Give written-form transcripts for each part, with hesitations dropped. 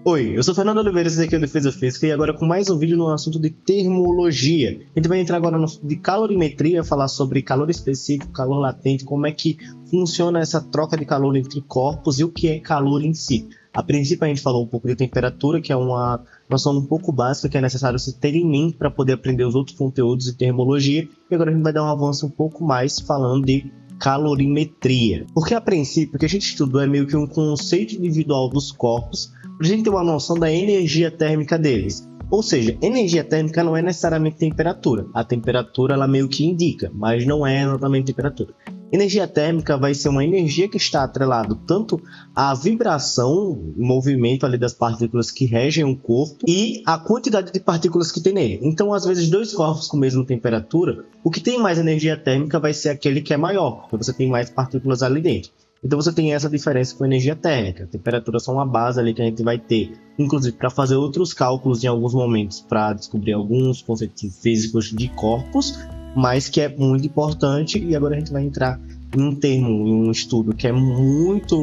Oi, eu sou Fernando Oliveira, esse aqui é o Defesa Física e agora com mais um vídeo no assunto de termologia. A gente vai entrar agora no assunto de calorimetria, falar sobre calor específico, calor latente, como é que funciona essa troca de calor entre corpos e o que é calor em si. A princípio a gente falou um pouco de temperatura, que é uma noção um pouco básica que é necessário se ter em mente para poder aprender os outros conteúdos de termologia. E agora a gente vai dar um avanço um pouco mais falando de calorimetria. Porque a princípio o que a gente estudou é meio que um conceito individual dos corpos, para a gente ter uma noção da energia térmica deles. Ou seja, energia térmica não é necessariamente temperatura. A temperatura ela meio que indica, mas não é exatamente temperatura. Energia térmica vai ser uma energia que está atrelada tanto à vibração, movimento ali das partículas que regem o corpo e a quantidade de partículas que tem nele. Então, às vezes, dois corpos com a mesma temperatura, o que tem mais energia térmica vai ser aquele que é maior, porque você tem mais partículas ali dentro. Então você tem essa diferença com energia térmica. A temperatura é só uma base ali que a gente vai ter, inclusive para fazer outros cálculos em alguns momentos, para descobrir alguns conceitos físicos de corpos, mas que é muito importante. E agora a gente vai entrar em um termo, em um estudo que é muito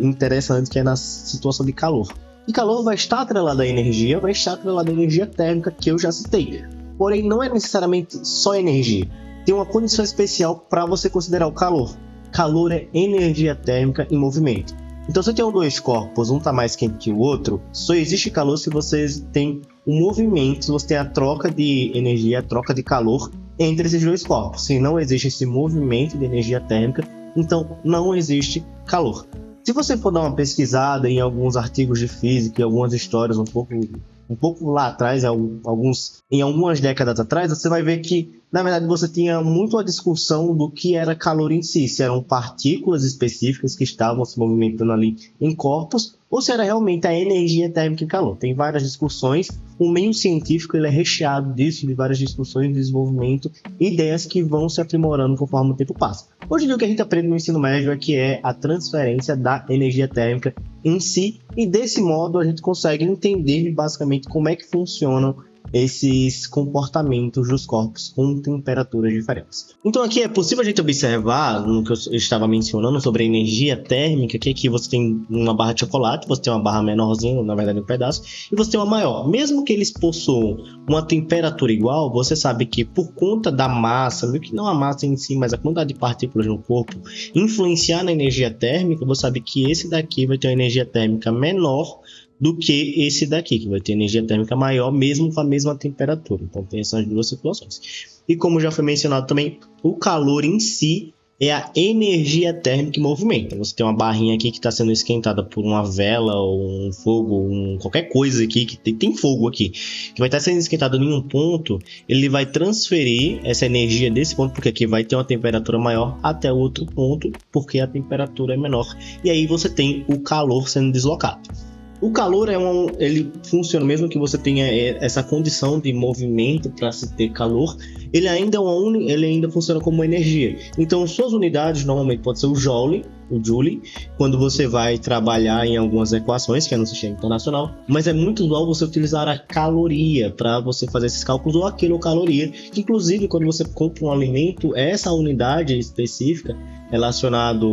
interessante, que é na situação de calor. E calor vai estar atrelado à energia, vai estar atrelado à energia térmica que eu já citei. Porém, não é necessariamente só energia. Tem uma condição especial para você considerar o calor. Calor é energia térmica em movimento. Então, se eu tenho dois corpos, um está mais quente que o outro, só existe calor se vocês têm um movimento, se você tem a troca de energia, a troca de calor entre esses dois corpos. Se não existe esse movimento de energia térmica, então não existe calor. Se você for dar uma pesquisada em alguns artigos de física e algumas histórias um pouco lá atrás, em algumas décadas atrás, você vai ver que, na verdade, você tinha muito a discussão do que era calor em si, se eram partículas específicas que estavam se movimentando ali em corpos, ou se era realmente a energia térmica em calor. Tem várias discussões, o meio científico ele é recheado disso, de várias discussões de desenvolvimento, ideias que vão se aprimorando conforme o tempo passa. Hoje em dia o que a gente aprende no ensino médio é que é a transferência da energia térmica em si, e desse modo a gente consegue entender basicamente como é que funcionam esses comportamentos dos corpos com temperaturas diferentes. Então aqui é possível a gente observar, no que eu estava mencionando sobre a energia térmica, que aqui você tem uma barra de chocolate, você tem uma barra menorzinha, na verdade um pedaço, e você tem uma maior. Mesmo que eles possuam uma temperatura igual, você sabe que por conta da massa, meio que não a massa em si, mas a quantidade de partículas no corpo, influenciar na energia térmica, você sabe que esse daqui vai ter uma energia térmica menor do que esse daqui, que vai ter energia térmica maior, mesmo com a mesma temperatura. Então tem essas duas situações. E como já foi mencionado também, o calor em si é a energia térmica em movimento. Você tem uma barrinha aqui que está sendo esquentada por uma vela ou um fogo, qualquer coisa aqui, que tem fogo aqui, que vai estar sendo esquentado em um ponto, ele vai transferir essa energia desse ponto, porque aqui vai ter uma temperatura maior, até outro ponto, porque a temperatura é menor. E aí você tem o calor sendo deslocado. O calor ele funciona, mesmo que você tenha essa condição de movimento para se ter calor, ele ainda funciona como energia. Então, suas unidades normalmente pode ser o joule, quando você vai trabalhar em algumas equações, que é no sistema internacional, mas é muito usual você utilizar a caloria para você fazer esses cálculos, ou a quilocaloria, que inclusive quando você compra um alimento, essa unidade específica relacionada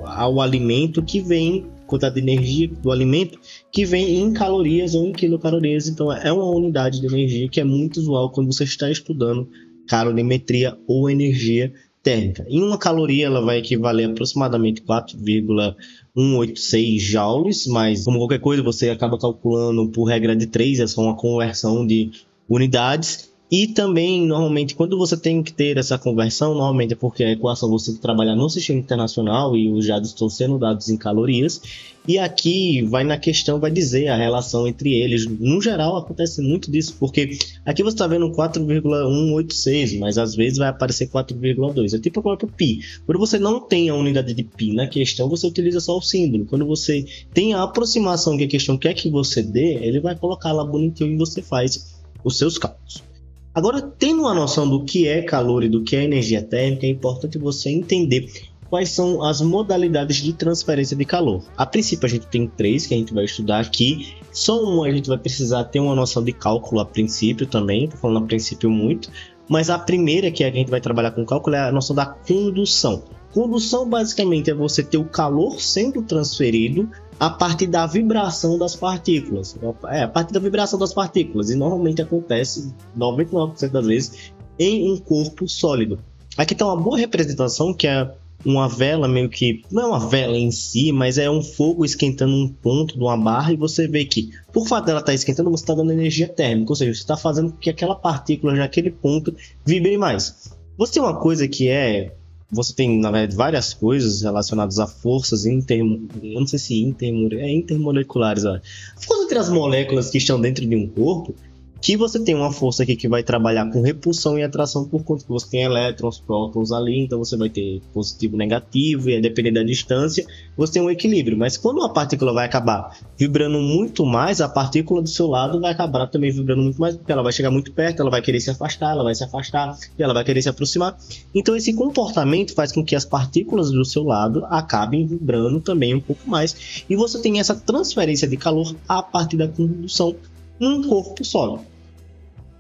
ao alimento que vem, quantidade de energia do alimento, que vem em calorias ou em quilocalorias. Então é uma unidade de energia que é muito usual quando você está estudando calorimetria ou energia térmica. Em uma caloria ela vai equivaler a aproximadamente 4,186 joules, mas como qualquer coisa você acaba calculando por regra de 3, é só uma conversão de unidades. E também, normalmente, quando você tem que ter essa conversão, normalmente é porque a equação você tem que trabalhar no sistema internacional e os dados estão sendo dados em calorias. E aqui vai dizer a relação entre eles. No geral, acontece muito disso, porque aqui você está vendo 4,186, mas às vezes vai aparecer 4,2. É tipo o próprio π. Quando você não tem a unidade de π na questão, você utiliza só o símbolo. Quando você tem a aproximação que a questão quer que você dê, ele vai colocar lá bonitinho e você faz os seus cálculos. Agora, tendo uma noção do que é calor e do que é energia térmica, é importante você entender quais são as modalidades de transferência de calor. A princípio, a gente tem 3 que a gente vai estudar aqui. Só uma a gente vai precisar ter uma noção de cálculo a princípio também, estou falando a princípio muito, mas a primeira que a gente vai trabalhar com cálculo é a noção da condução. Condução basicamente é você ter o calor sendo transferido a partir da vibração das partículas. A partir da vibração das partículas. E normalmente acontece 99% das vezes em um corpo sólido. Aqui está uma boa representação, que é uma vela, meio que não é uma vela em si, mas é um fogo esquentando um ponto de uma barra, e você vê que por fato dela estar esquentando, você está dando energia térmica, ou seja, você está fazendo com que aquela partícula naquele ponto vibre mais. Você tem uma coisa que você tem, na verdade, várias coisas relacionadas a forças eu não sei se intermoleculares, força entre as moléculas que estão dentro de um corpo, que você tem uma força aqui que vai trabalhar com repulsão e atração, por conta que você tem elétrons, prótons ali, então você vai ter positivo e negativo, e dependendo da distância, você tem um equilíbrio. Mas quando uma partícula vai acabar vibrando muito mais, a partícula do seu lado vai acabar também vibrando muito mais, porque ela vai chegar muito perto, ela vai querer se afastar, ela vai se afastar, e ela vai querer se aproximar. Então esse comportamento faz com que as partículas do seu lado acabem vibrando também um pouco mais, e você tem essa transferência de calor a partir da condução num corpo sólido.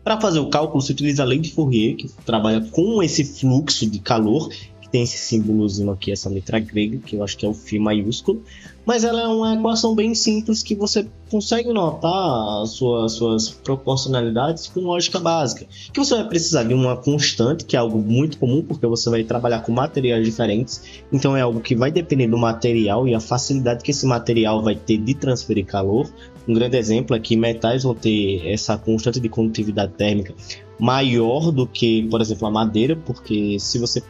Para fazer o cálculo, se utiliza a lei de Fourier, que trabalha com esse fluxo de calor, que tem esse símbolozinho aqui, essa letra grega, que eu acho que é o φ maiúsculo, mas ela é uma equação bem simples que você consegue notar as suas proporcionalidades com lógica básica. Que você vai precisar de uma constante, que é algo muito comum, porque você vai trabalhar com materiais diferentes, então é algo que vai depender do material e a facilidade que esse material vai ter de transferir calor. Um grande exemplo é que metais vão ter essa constante de condutividade térmica maior do que, por exemplo, a madeira, porque se você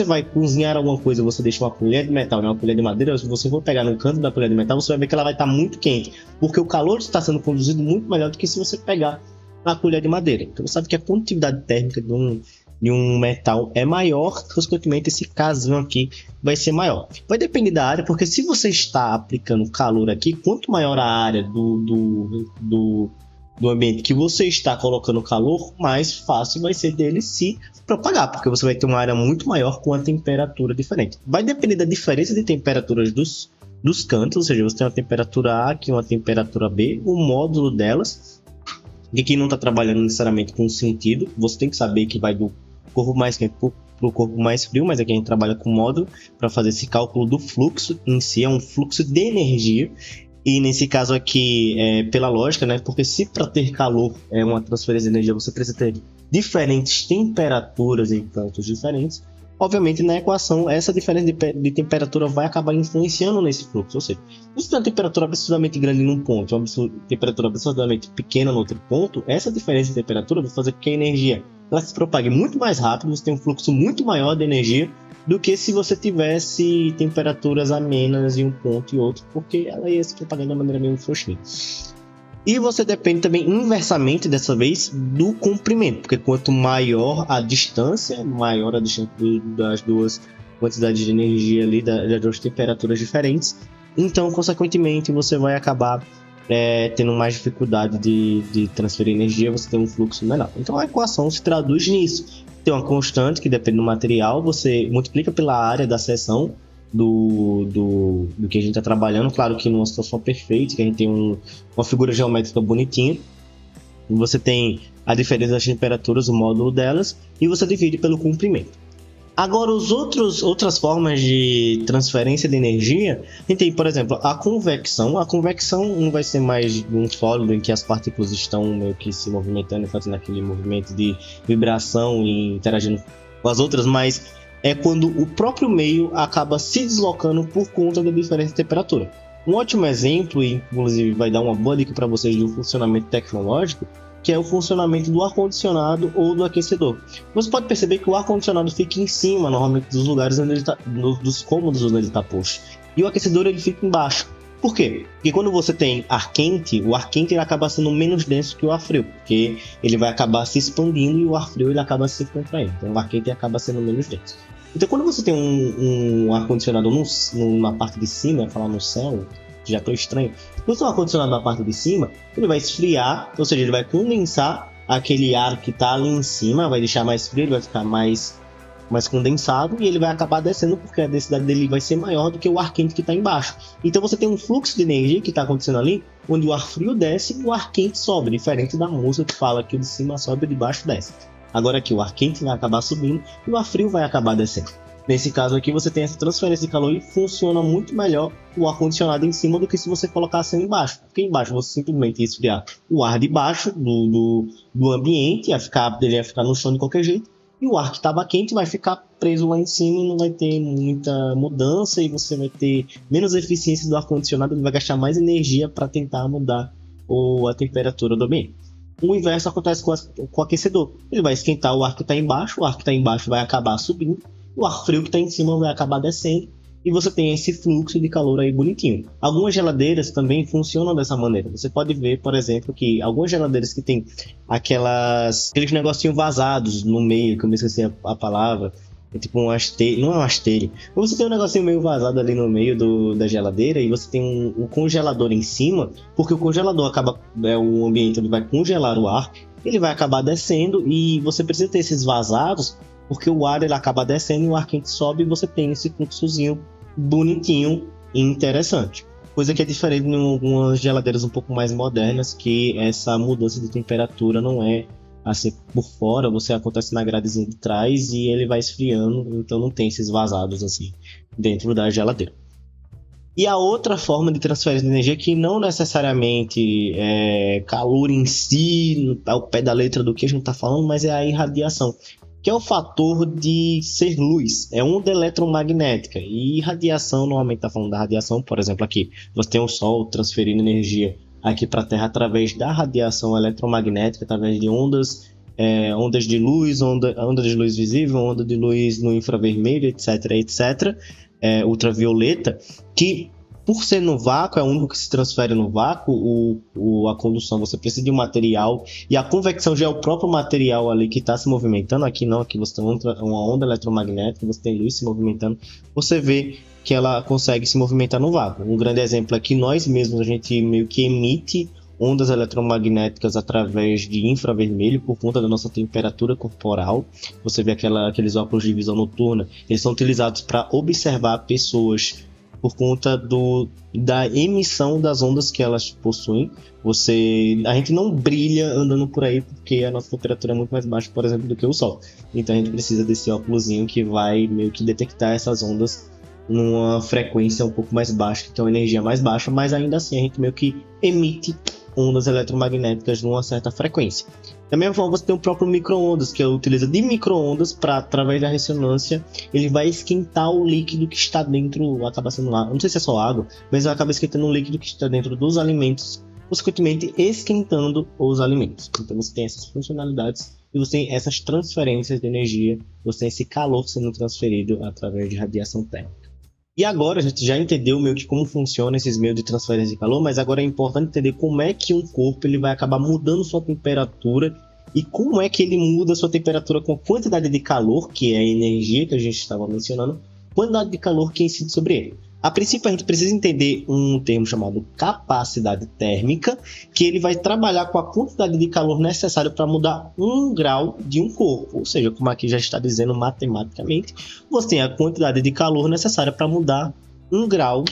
vai cozinhar alguma coisa, você deixa uma colher de metal e uma colher de madeira, se você for pegar no canto da colher de metal, você vai ver que ela vai estar muito quente, porque o calor está sendo conduzido muito melhor do que se você pegar a colher de madeira. Então você sabe que a condutividade térmica de um metal é maior, consequentemente esse casinho aqui vai ser maior. Vai depender da área, porque se você está aplicando calor aqui, quanto maior a área do ambiente que você está colocando calor, mais fácil vai ser dele se propagar, porque você vai ter uma área muito maior com a temperatura diferente. Vai depender da diferença de temperaturas dos cantos, ou seja, você tem uma temperatura A aqui, uma temperatura B, o módulo delas, e quem não está trabalhando necessariamente com sentido, você tem que saber que vai do corpo mais quente para o corpo mais frio, mas aqui a gente trabalha com módulo para fazer esse cálculo do fluxo em si, é um fluxo de energia. E nesse caso aqui, pela lógica, né? Porque se para ter calor é uma transferência de energia, você precisa ter diferentes temperaturas em cantos diferentes. Obviamente, na equação, essa diferença de temperatura vai acabar influenciando nesse fluxo. Ou seja, se você tem uma temperatura absurdamente grande num ponto e uma temperatura absurdamente pequena no outro ponto, essa diferença de temperatura vai fazer com que a energia ela se propague muito mais rápido, você tem um fluxo muito maior de energia do que se você tivesse temperaturas amenas em um ponto e outro, porque ela ia se propagar de uma maneira meio frouxinha. E você depende também inversamente, dessa vez, do comprimento, porque quanto maior a distância das duas quantidades de energia ali, das duas temperaturas diferentes, então, consequentemente, você vai acabar tendo mais dificuldade de transferir energia, você tem um fluxo menor. Então, a equação se traduz nisso. Tem uma constante que depende do material, você multiplica pela área da seção do que a gente está trabalhando, claro que numa situação perfeita, que a gente tem uma figura geométrica bonitinha, você tem a diferença das temperaturas, o módulo delas, e você divide pelo comprimento. Agora, outras formas de transferência de energia, a gente tem, por exemplo, a convecção. A convecção não vai ser mais um sólido em que as partículas estão meio que se movimentando, fazendo aquele movimento de vibração e interagindo com as outras, mas é quando o próprio meio acaba se deslocando por conta da diferença de temperatura. Um ótimo exemplo, e inclusive vai dar uma boa dica para vocês do funcionamento tecnológico, que é o funcionamento do ar-condicionado ou do aquecedor. Você pode perceber que o ar-condicionado fica em cima, normalmente, dos lugares onde ele tá, dos cômodos onde ele está posto, e o aquecedor ele fica embaixo. Por quê? Porque quando você tem ar quente, o ar quente ele acaba sendo menos denso que o ar frio, porque ele vai acabar se expandindo e o ar frio ele acaba se contraindo. Então o ar quente acaba sendo menos denso. Então quando você tem um ar-condicionado na parte de cima, falar no céu, já estou estranho. Quando você tem um ar-condicionado na parte de cima, ele vai esfriar, ou seja, ele vai condensar aquele ar que está ali em cima, vai deixar mais frio, ele vai ficar mais condensado e ele vai acabar descendo porque a densidade dele vai ser maior do que o ar quente que está embaixo. Então você tem um fluxo de energia que está acontecendo ali, onde o ar frio desce e o ar quente sobe, diferente da música que fala que o de cima sobe e o de baixo desce. Agora aqui o ar quente vai acabar subindo e o ar frio vai acabar descendo. Nesse caso aqui, você tem essa transferência de calor e funciona muito melhor o ar-condicionado em cima do que se você colocasse embaixo. Porque embaixo você simplesmente ia esfriar o ar de baixo do ambiente, ele ia ficar no chão de qualquer jeito, e o ar que estava quente vai ficar preso lá em cima e não vai ter muita mudança, e você vai ter menos eficiência do ar-condicionado, ele vai gastar mais energia para tentar mudar a temperatura do ambiente. O inverso acontece com o aquecedor. Ele vai esquentar o ar que está embaixo, o ar que está embaixo vai acabar subindo, o ar frio que está em cima vai acabar descendo, e você tem esse fluxo de calor aí bonitinho. Algumas geladeiras também funcionam dessa maneira. Você pode ver, por exemplo, que algumas geladeiras que tem aqueles negocinhos vazados no meio, que eu me esqueci a palavra, é tipo um astelho, não é um astelho. Você tem um negocinho meio vazado ali no meio da geladeira e você tem um congelador em cima, porque o congelador o ambiente onde vai congelar o ar, ele vai acabar descendo e você precisa ter esses vazados, porque o ar ele acaba descendo e o ar quente sobe e você tem esse fluxozinho bonitinho e interessante. Coisa que é diferente em algumas geladeiras um pouco mais modernas, que essa mudança de temperatura não é assim por fora, você acontece na gradezinha de trás e ele vai esfriando, então não tem esses vazados assim dentro da geladeira. E a outra forma de transferência de energia, que não necessariamente é calor em si, ao pé da letra do que a gente está falando, mas é a irradiação, que é o fator de ser luz, é onda eletromagnética. E radiação, normalmente está falando da radiação, por exemplo, aqui você tem o Sol transferindo energia aqui para a Terra através da radiação eletromagnética, através de ondas de luz, onda de luz visível, onda de luz no infravermelho, etc, ultravioleta, que por ser no vácuo, é o único que se transfere no vácuo, a condução, você precisa de um material, e a convecção já é o próprio material ali que está se movimentando. Aqui não, aqui você tem uma onda eletromagnética, você tem luz se movimentando, você vê que ela consegue se movimentar no vácuo. Um grande exemplo é que nós mesmos, a gente meio que emite ondas eletromagnéticas através de infravermelho por conta da nossa temperatura corporal. Você vê aqueles óculos de visão noturna, eles são utilizados para observar pessoas por conta da emissão das ondas que elas possuem. A gente não brilha andando por aí porque a nossa temperatura é muito mais baixa, por exemplo, do que o Sol. Então a gente precisa desse óculosinho que vai meio que detectar essas ondas numa frequência um pouco mais baixa, que tem uma energia mais baixa, mas ainda assim a gente meio que emite ondas eletromagnéticas numa certa frequência. Da mesma forma, você tem o próprio micro-ondas, que utiliza de micro-ondas para, através da ressonância, ele vai esquentar o líquido que está dentro, acaba sendo lá, não sei se é só água, mas acaba esquentando o líquido que está dentro dos alimentos, consequentemente esquentando os alimentos. Então você tem essas funcionalidades e você tem essas transferências de energia, você tem esse calor sendo transferido através de radiação térmica. E agora a gente já entendeu meio que como funciona esses meios de transferência de calor, mas agora é importante entender como é que um corpo ele vai acabar mudando sua temperatura e como é que ele muda sua temperatura com a quantidade de calor, que é a energia que a gente estava mencionando, quantidade de calor que incide sobre ele. A princípio, a gente precisa entender um termo chamado capacidade térmica, que ele vai trabalhar com a quantidade de calor necessário para mudar 1 grau de um corpo. Ou seja, como aqui já está dizendo matematicamente, você tem a quantidade de calor necessária para mudar 1 grau,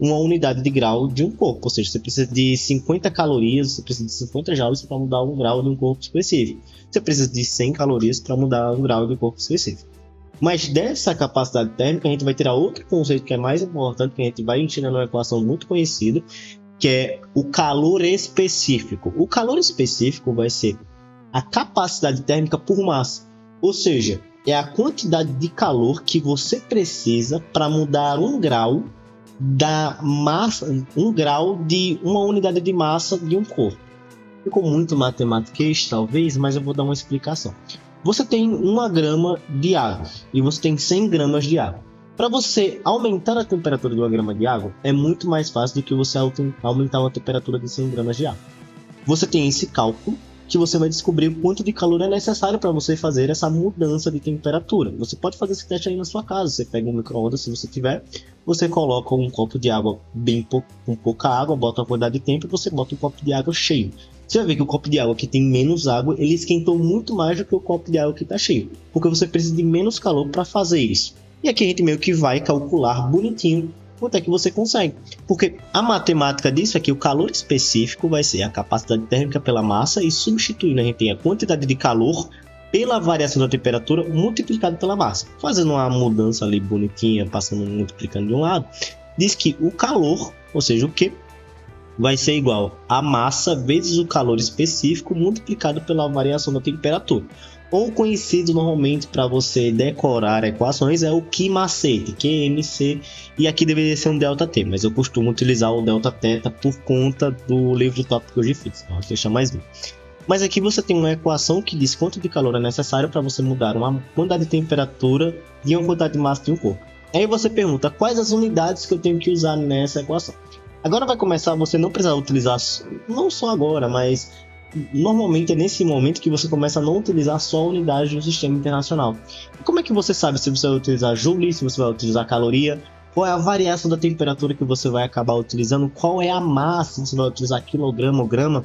uma unidade de grau de um corpo. Ou seja, você precisa de 50 calorias, você precisa de 50 joules para mudar 1 grau de um corpo específico. Você precisa de 100 calorias para mudar 1 grau de um corpo específico. Mas dessa capacidade térmica, a gente vai tirar outro conceito que é mais importante, que a gente vai ensinar numa equação muito conhecida, que é o calor específico. O calor específico vai ser a capacidade térmica por massa, ou seja, é a quantidade de calor que você precisa para mudar 1 grau da massa, 1 grau de uma unidade de massa de um corpo. Ficou muito matematiquês, talvez, mas eu vou dar uma explicação. Você tem 1 grama de água e você tem 100 gramas de água. Para você aumentar a temperatura de 1 grama de água, é muito mais fácil do que você aumentar uma temperatura de 100 gramas de água. Você tem esse cálculo que você vai descobrir o quanto de calor é necessário para você fazer essa mudança de temperatura. Você pode fazer esse teste aí na sua casa. Você pega um micro-ondas, se você tiver, você coloca um copo de água com pouca água, bota uma quantidade de tempo e você bota um copo de água cheio. Você vai ver que o copo de água que tem menos água, ele esquentou muito mais do que o copo de água que está cheio, porque você precisa de menos calor para fazer isso. E aqui a gente meio que vai calcular bonitinho quanto é que você consegue, porque a matemática disso é que o calor específico vai ser a capacidade térmica pela massa, e substituindo a gente tem a quantidade de calor pela variação da temperatura multiplicado pela massa. Fazendo uma mudança ali bonitinha, passando multiplicando de um lado, diz que o calor, ou seja, o Q, vai ser igual a massa vezes o calor específico multiplicado pela variação da temperatura. Ou conhecido normalmente para você decorar equações é o Q macete, QMC, e aqui deveria ser um ΔT, mas eu costumo utilizar o Δθ por conta do livro tópico de física, então deixa mais bem. Mas aqui você tem uma equação que diz quanto de calor é necessário para você mudar uma quantidade de temperatura de uma quantidade de massa de um corpo. Aí você pergunta quais as unidades que eu tenho que usar nessa equação. Agora vai começar, você não precisar utilizar, não só agora, mas normalmente é nesse momento que você começa a não utilizar só a unidade do sistema internacional. E como é que você sabe se você vai utilizar joule, se você vai utilizar caloria? Qual é a variação da temperatura que você vai acabar utilizando? Qual é a massa, se você vai utilizar quilograma ou grama?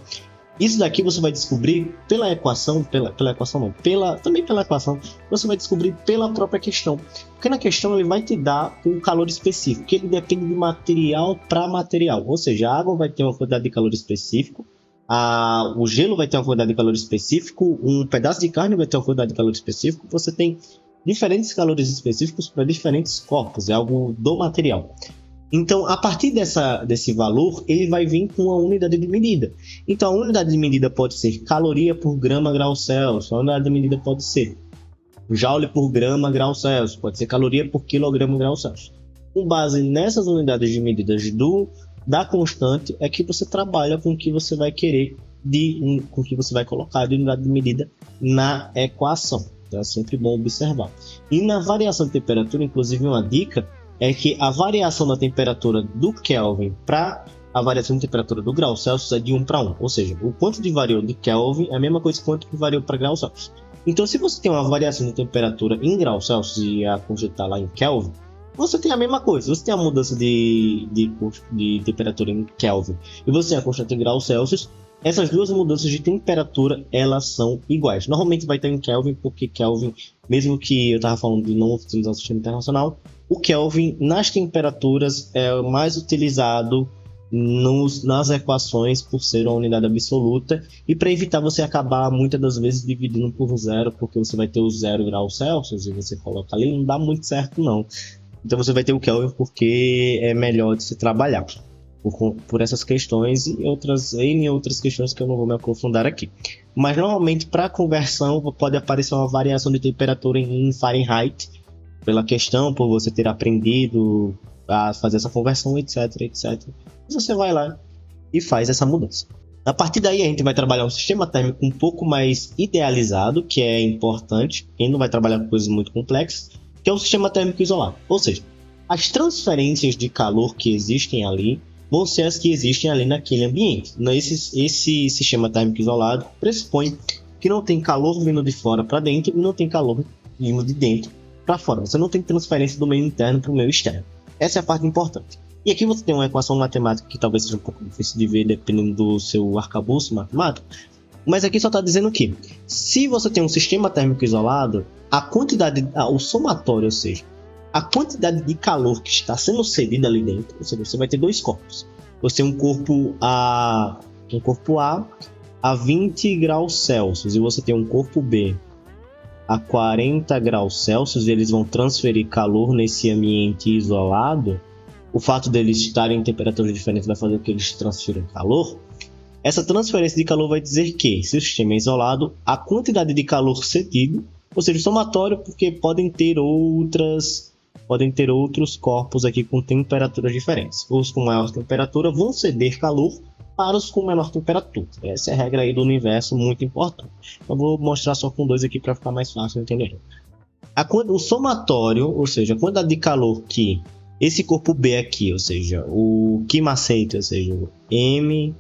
Isso daqui você vai descobrir pela equação, também pela equação, você vai descobrir pela própria questão. Porque na questão ele vai te dar um calor específico, que ele depende de material para material. Ou seja, a água vai ter uma quantidade de calor específico, o gelo vai ter uma quantidade de calor específico, um pedaço de carne vai ter uma quantidade de calor específico. Você tem diferentes calores específicos para diferentes corpos, é algo do material. Então, a partir desse valor, ele vai vir com uma unidade de medida. Então, a unidade de medida pode ser caloria por grama grau Celsius, a unidade de medida pode ser joule por grama grau Celsius, pode ser caloria por quilograma grau Celsius. Com base nessas unidades de medidas da constante, é que você trabalha com o que você vai querer, com o que você vai colocar de unidade de medida na equação. Então, é sempre bom observar. E na variação de temperatura, inclusive uma dica, é que a variação da temperatura do Kelvin para a variação de temperatura do grau Celsius é de 1 para 1. Ou seja, o quanto de variou de Kelvin é a mesma coisa que quanto que variou para grau Celsius. Então, se você tem uma variação de temperatura em grau Celsius e a constante está lá em Kelvin, você tem a mesma coisa. Você tem a mudança de temperatura em Kelvin e você tem a constante em grau Celsius, essas duas mudanças de temperatura, elas são iguais. Normalmente vai estar em Kelvin, porque Kelvin, mesmo que eu estava falando de não utilizar o sistema internacional, o Kelvin nas temperaturas é o mais utilizado nas equações por ser uma unidade absoluta e para evitar você acabar muitas das vezes dividindo por zero, porque você vai ter o 0 graus Celsius e você coloca ali, não dá muito certo não. Então você vai ter o Kelvin porque é melhor de se trabalhar por essas questões e N outras questões que eu não vou me aprofundar aqui. Mas normalmente para conversão pode aparecer uma variação de temperatura em Fahrenheit, pela questão, por você ter aprendido a fazer essa conversão, etc, etc. Você vai lá e faz essa mudança. A partir daí a gente vai trabalhar um sistema térmico um pouco mais idealizado, que é importante, quem não vai trabalhar com coisas muito complexas, que é o sistema térmico isolado. Ou seja, as transferências de calor que existem ali vão ser as que existem ali naquele ambiente. Esse sistema térmico isolado pressupõe que não tem calor vindo de fora para dentro e não tem calor vindo de dentro para fora. Você não tem transferência do meio interno para o meio externo. Essa é a parte importante. E aqui você tem uma equação matemática que talvez seja um pouco difícil de ver dependendo do seu arcabouço matemático, mas aqui só está dizendo que se você tem um sistema térmico isolado, a quantidade, o somatório, ou seja, a quantidade de calor que está sendo cedida ali dentro, ou seja, você vai ter dois corpos. Você tem um corpo A a 20 graus Celsius e você tem um corpo B a 40 graus Celsius e eles vão transferir calor nesse ambiente isolado. O fato deles estarem em temperaturas diferentes vai fazer com que eles transfiram calor. Essa transferência de calor vai dizer que, se o sistema é isolado, a quantidade de calor cedido, ou seja, somatório, porque podem ter outros corpos aqui com temperaturas diferentes. Os com maior temperatura vão ceder calor para os com menor temperatura. Essa é a regra aí do universo, muito importante. Eu vou mostrar só com dois aqui para ficar mais fácil de entender. O somatório, ou seja, a quantidade de calor que esse corpo B aqui, ou seja, o Q macete, ou seja, o M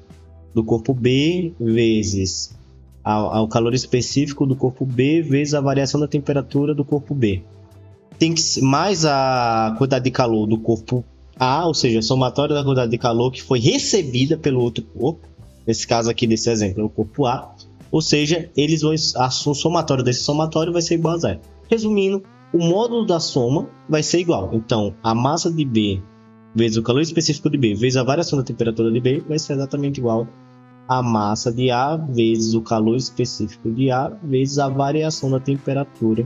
do corpo B vezes ao calor específico do corpo B vezes a variação da temperatura do corpo B. Tem que ser mais a quantidade de calor do corpo A, ou seja, somatório da quantidade de calor que foi recebida pelo outro corpo. Nesse caso aqui desse exemplo, é o corpo A. Ou seja, o somatório desse somatório vai ser igual a zero. Resumindo, o módulo da soma vai ser igual. Então, a massa de B vezes o calor específico de B vezes a variação da temperatura de B vai ser exatamente igual a massa de ar vezes o calor específico de ar vezes a variação da temperatura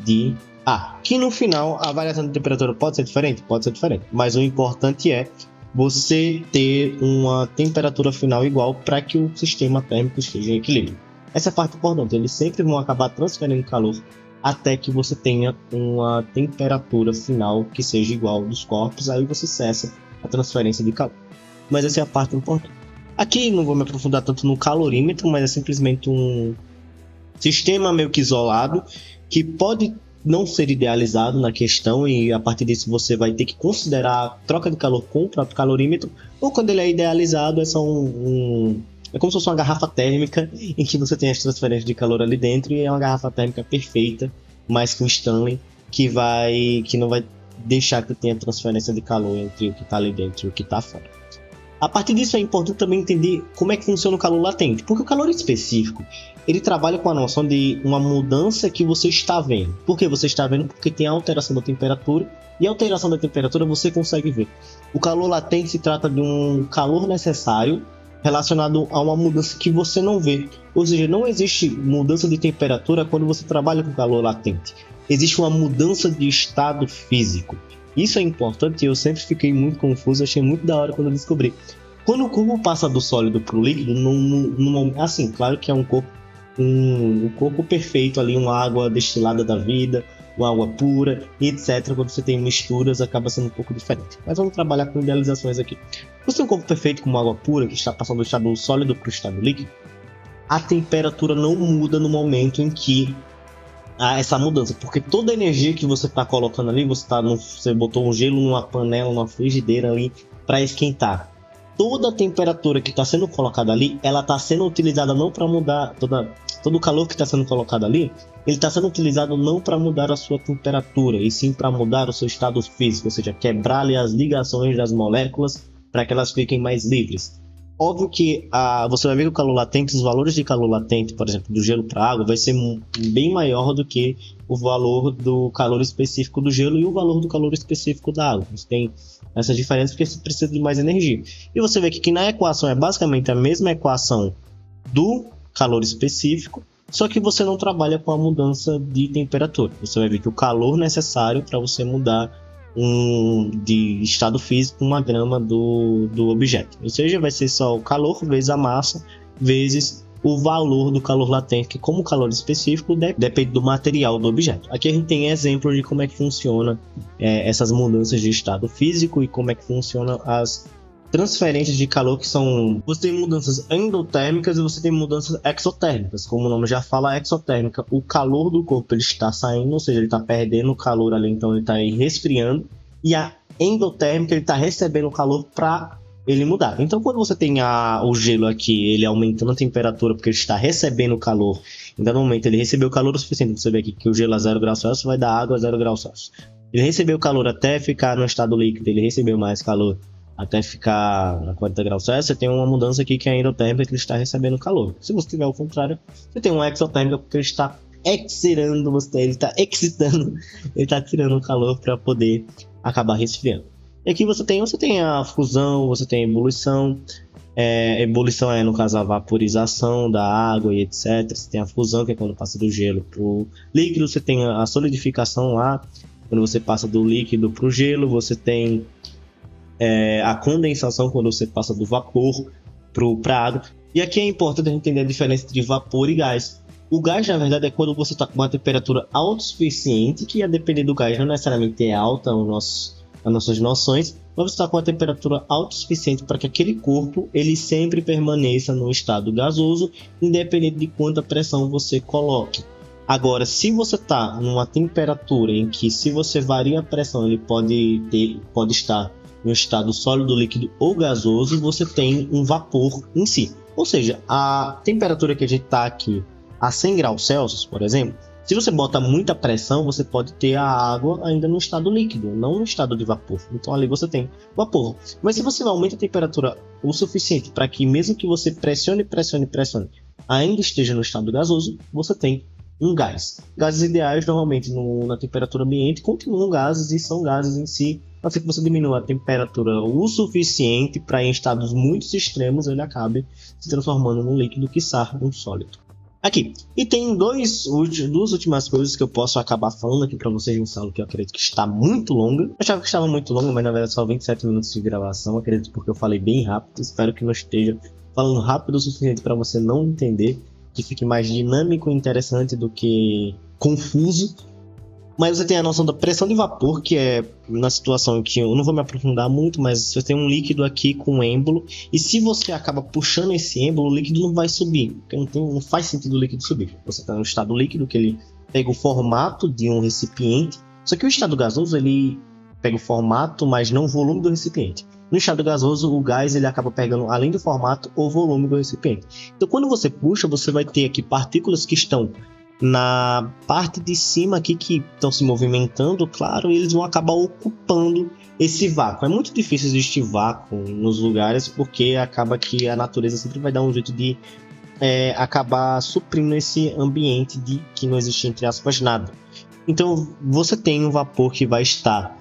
de ar. Que no final a variação de temperatura pode ser diferente? Pode ser diferente, mas o importante é você ter uma temperatura final igual para que o sistema térmico esteja em equilíbrio. Essa é a parte importante, eles sempre vão acabar transferindo calor até que você tenha uma temperatura final que seja igual dos corpos, aí você cessa a transferência de calor. Mas essa é a parte importante. Aqui não vou me aprofundar tanto no calorímetro, mas é simplesmente um sistema meio que isolado que pode não ser idealizado na questão, e a partir disso você vai ter que considerar a troca de calor com o próprio calorímetro, ou quando ele é idealizado é só é como se fosse uma garrafa térmica em que você tem as transferências de calor ali dentro, e é uma garrafa térmica perfeita, mais que um Stanley, que não vai deixar que tenha transferência de calor entre o que está ali dentro e o que está fora. A partir disso é importante também entender como é que funciona o calor latente, porque o calor específico ele trabalha com a noção de uma mudança que você está vendo. Por que você está vendo? Porque tem a alteração da temperatura, e a alteração da temperatura você consegue ver. O calor latente se trata de um calor necessário relacionado a uma mudança que você não vê. Ou seja, não existe mudança de temperatura quando você trabalha com calor latente. Existe uma mudança de estado físico. Isso é importante e eu sempre fiquei muito confuso, achei muito da hora quando eu descobri. Quando o corpo passa do sólido para o líquido, assim, claro que é um corpo perfeito ali, uma água destilada da vida, uma água pura, etc. Quando você tem misturas, acaba sendo um pouco diferente. Mas vamos trabalhar com idealizações aqui. Você tem um corpo perfeito com uma água pura, que está passando do estado sólido para o estado líquido, a temperatura não muda no momento em que há essa mudança, porque toda a energia que você está colocando ali, você botou um gelo numa panela, numa frigideira ali para esquentar. Toda a temperatura que está sendo colocada ali, ela está sendo utilizada não para mudar todo o calor que está sendo colocado ali, ele está sendo utilizado não para mudar a sua temperatura, e sim para mudar o seu estado físico, ou seja, quebrar ali as ligações das moléculas para que elas fiquem mais livres. Óbvio que você vai ver que o calor latente, os valores de calor latente, por exemplo, do gelo para água, vai ser bem maior do que o valor do calor específico do gelo e o valor do calor específico da água. Você tem essa diferença porque você precisa de mais energia. E você vê que aqui na equação é basicamente a mesma equação do calor específico, só que você não trabalha com a mudança de temperatura. Você vai ver que o calor necessário para você mudar de estado físico uma grama do objeto, ou seja, vai ser só o calor vezes a massa vezes o valor do calor latente, que como calor específico depende do material do objeto. Aqui a gente tem exemplos de como é que funciona essas mudanças de estado físico e como é que funciona as transferências de calor, que são... Você tem mudanças endotérmicas e você tem mudanças exotérmicas. Como o nome já fala, exotérmica, o calor do corpo ele está saindo, ou seja, ele está perdendo calor ali, então ele está resfriando. E a endotérmica, ele está recebendo calor para ele mudar. Então quando você tem o gelo aqui, ele aumentando a temperatura porque ele está recebendo calor, então no momento ele recebeu calor o suficiente, você vê aqui que o gelo a 0 graus Celsius vai dar água a 0 graus Celsius. Ele recebeu calor até ficar no estado líquido, ele recebeu mais calor até ficar a 40 graus Celsius, você tem uma mudança aqui que é a endotérmica, que ele está recebendo calor. Se você tiver o contrário, você tem uma exotérmica, porque ele está exerando você, ele está excitando, ele está tirando o calor para poder acabar resfriando. E aqui você tem a fusão, você tem a ebulição. Ebulição é, no caso, a vaporização da água e etc. Você tem a fusão, que é quando passa do gelo para o líquido. Você tem a solidificação lá, quando você passa do líquido para o gelo. Você tem a condensação, quando você passa do vapor para a água. E aqui é importante a gente entender a diferença entre vapor e gás. O gás, na verdade, é quando você está com uma temperatura autossuficiente, que a depender do gás não necessariamente é alta as nossas noções, mas você está com uma temperatura autossuficiente para que aquele corpo ele sempre permaneça no estado gasoso, independente de quanta pressão você coloque. Agora, se você está numa temperatura em que, se você varia a pressão, ele pode estar no estado sólido, líquido ou gasoso, você tem um vapor em si. Ou seja, a temperatura que a gente está aqui a 100 graus Celsius, por exemplo, se você bota muita pressão, você pode ter a água ainda no estado líquido, não no estado de vapor. Então ali você tem vapor. Mas se você aumenta a temperatura o suficiente para que, mesmo que você pressione, ainda esteja no estado gasoso, você tem um gás. Gases ideais, normalmente na temperatura ambiente, continuam gases e são gases em si a ser que você diminua a temperatura o suficiente para em estados muito extremos ele acabe se transformando num líquido, quiçá um sólido. Aqui, e tem duas últimas coisas que eu posso acabar falando aqui para vocês em sala que eu acredito que está muito longa. Eu achava que estava muito longa, mas na verdade só 27 minutos de gravação, acredito porque eu falei bem rápido, espero que não esteja falando rápido o suficiente para você não entender, que fique mais dinâmico e interessante do que confuso. Mas você tem a noção da pressão de vapor, que é na situação em que eu não vou me aprofundar muito, mas você tem um líquido aqui com um êmbolo, e se você acaba puxando esse êmbolo, o líquido não vai subir, porque não faz sentido o líquido subir. Você está no estado líquido, que ele pega o formato de um recipiente, só que o estado gasoso ele pega o formato, mas não o volume do recipiente. No estado gasoso, o gás ele acaba pegando, além do formato, o volume do recipiente. Então, quando você puxa, você vai ter aqui partículas que estão na parte de cima aqui que estão se movimentando, claro, e eles vão acabar ocupando esse vácuo. É muito difícil existir vácuo nos lugares, porque acaba que a natureza sempre vai dar um jeito de acabar suprindo esse ambiente de que não existe, entre aspas, nada. Então, você tem um vapor que vai estar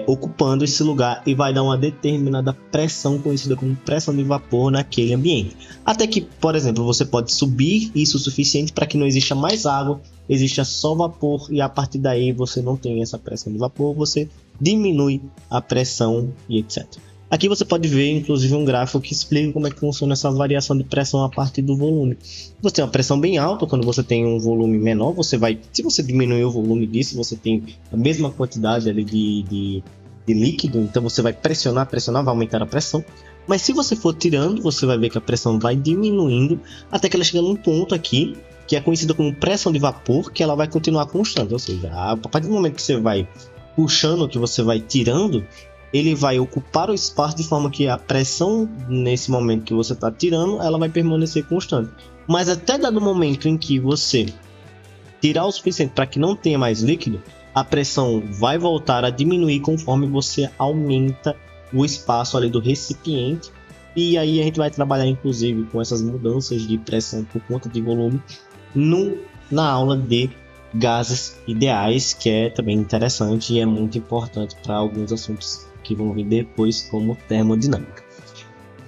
ocupando esse lugar e vai dar uma determinada pressão conhecida como pressão de vapor naquele ambiente. Até que, por exemplo, você pode subir isso o suficiente para que não exista mais água, exista só vapor e a partir daí você não tem essa pressão de vapor, você diminui a pressão e etc. Aqui você pode ver, inclusive, um gráfico que explica como é que funciona essa variação de pressão a partir do volume. Você tem uma pressão bem alta, quando você tem um volume menor, se você diminuir o volume disso, você tem a mesma quantidade ali de líquido, então você vai pressionar, vai aumentar a pressão. Mas se você for tirando, você vai ver que a pressão vai diminuindo, até que ela chega num ponto aqui, que é conhecida como pressão de vapor, que ela vai continuar constante. Ou seja, a partir do momento que você vai puxando, que você vai tirando, ele vai ocupar o espaço de forma que a pressão nesse momento que você está tirando, ela vai permanecer constante. Mas até dado momento em que você tirar o suficiente para que não tenha mais líquido, a pressão vai voltar a diminuir conforme você aumenta o espaço ali do recipiente. E aí a gente vai trabalhar inclusive com essas mudanças de pressão por conta de volume na aula de gases ideais, que é também interessante e é muito importante para alguns assuntos que vão vir depois, como termodinâmica.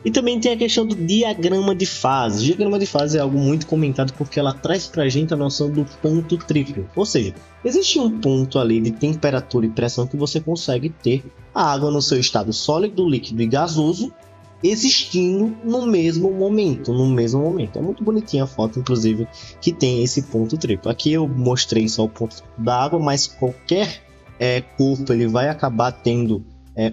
E também tem a questão do diagrama de fase. O diagrama de fase é algo muito comentado porque ela traz para a gente a noção do ponto triplo. Ou seja, existe um ponto ali de temperatura e pressão que você consegue ter a água no seu estado sólido, líquido e gasoso existindo no mesmo momento. É muito bonitinha a foto, inclusive, que tem esse ponto triplo. Aqui eu mostrei só o ponto da água, mas qualquer corpo ele vai acabar tendo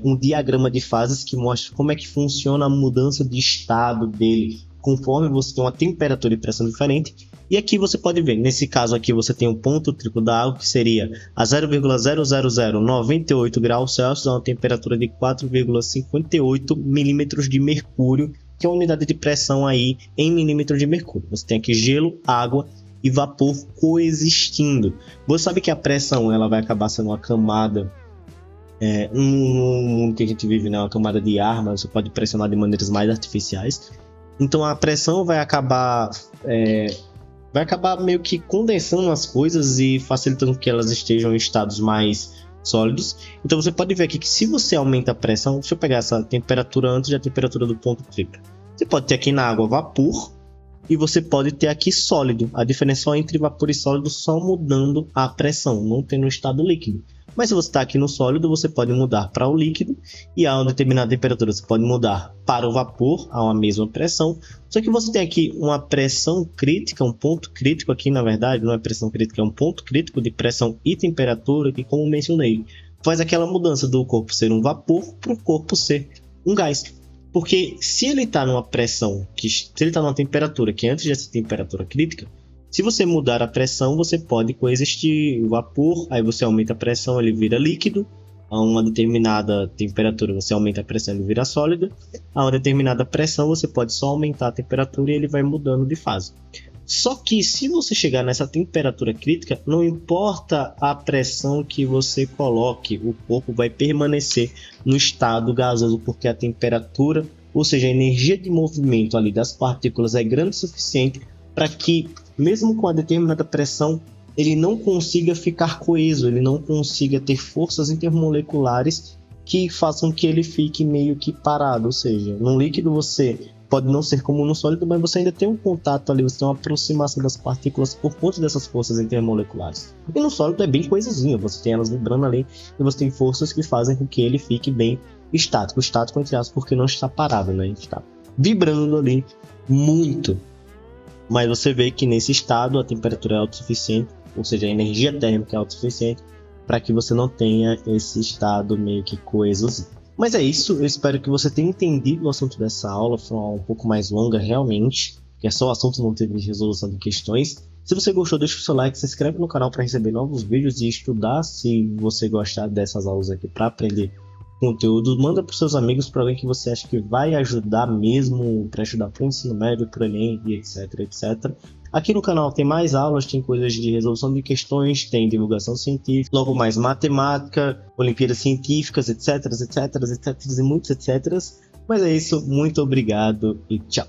um diagrama de fases que mostra como é que funciona a mudança de estado dele conforme você tem uma temperatura e pressão diferente. E aqui você pode ver, nesse caso aqui você tem um ponto triplo da água que seria a 0,00098 graus Celsius a uma temperatura de 4,58 milímetros de mercúrio, que é a unidade de pressão aí em milímetros de mercúrio. Você tem aqui gelo, água e vapor coexistindo. Você sabe que a pressão ela vai acabar sendo uma camada no mundo que a gente vive, né, uma camada de ar, mas você pode pressionar de maneiras mais artificiais. Então a pressão vai acabar meio que condensando as coisas e facilitando que elas estejam em estados mais sólidos. Então você pode ver aqui que se você aumenta a pressão, deixa eu pegar essa temperatura antes da temperatura do ponto triplo. Você pode ter aqui na água vapor e você pode ter aqui sólido. A diferença entre vapor e sólido só mudando a pressão, não tem no estado líquido. Mas se você está aqui no sólido, você pode mudar para o líquido e a uma determinada temperatura você pode mudar para o vapor a uma mesma pressão. Só que você tem aqui uma pressão crítica, um ponto crítico aqui, na verdade, não é pressão crítica, é um ponto crítico de pressão e temperatura que, como mencionei, faz aquela mudança do corpo ser um vapor para o corpo ser um gás. Porque se ele está numa pressão, se ele está numa temperatura que antes dessa temperatura crítica, se você mudar a pressão, você pode coexistir o vapor, aí você aumenta a pressão, ele vira líquido. A uma determinada temperatura, você aumenta a pressão, ele vira sólido. A uma determinada pressão, você pode só aumentar a temperatura e ele vai mudando de fase. Só que se você chegar nessa temperatura crítica, não importa a pressão que você coloque, o corpo vai permanecer no estado gasoso, porque a temperatura, ou seja, a energia de movimento ali das partículas é grande o suficiente para que, mesmo com a determinada pressão, ele não consiga ficar coeso, ele não consiga ter forças intermoleculares que façam que ele fique meio que parado, ou seja, no líquido você pode não ser como no sólido, mas você ainda tem um contato ali, você tem uma aproximação das partículas por conta dessas forças intermoleculares. E no sólido é bem coisazinha, você tem elas vibrando ali e você tem forças que fazem com que ele fique bem estático entre aspas, porque não está parado, né? Está vibrando ali muito. Mas você vê que nesse estado a temperatura é autossuficiente, ou seja, a energia térmica é autossuficiente para que você não tenha esse estado meio que coeso. Mas é isso, eu espero que você tenha entendido o assunto dessa aula, foi um pouco mais longa realmente, que é só o assunto, não teve resolução de questões. Se você gostou, deixa o seu like, se inscreve no canal para receber novos vídeos e estudar se você gostar dessas aulas aqui para aprender conteúdo. Manda para os seus amigos, para alguém que você acha que vai ajudar mesmo, para estudar para o ensino médio, para o Enem e etc, etc. Aqui no canal tem mais aulas, tem coisas de resolução de questões, tem divulgação científica, logo mais matemática, Olimpíadas científicas, etc, etc, etc, e muitos etc. Mas é isso, muito obrigado e tchau!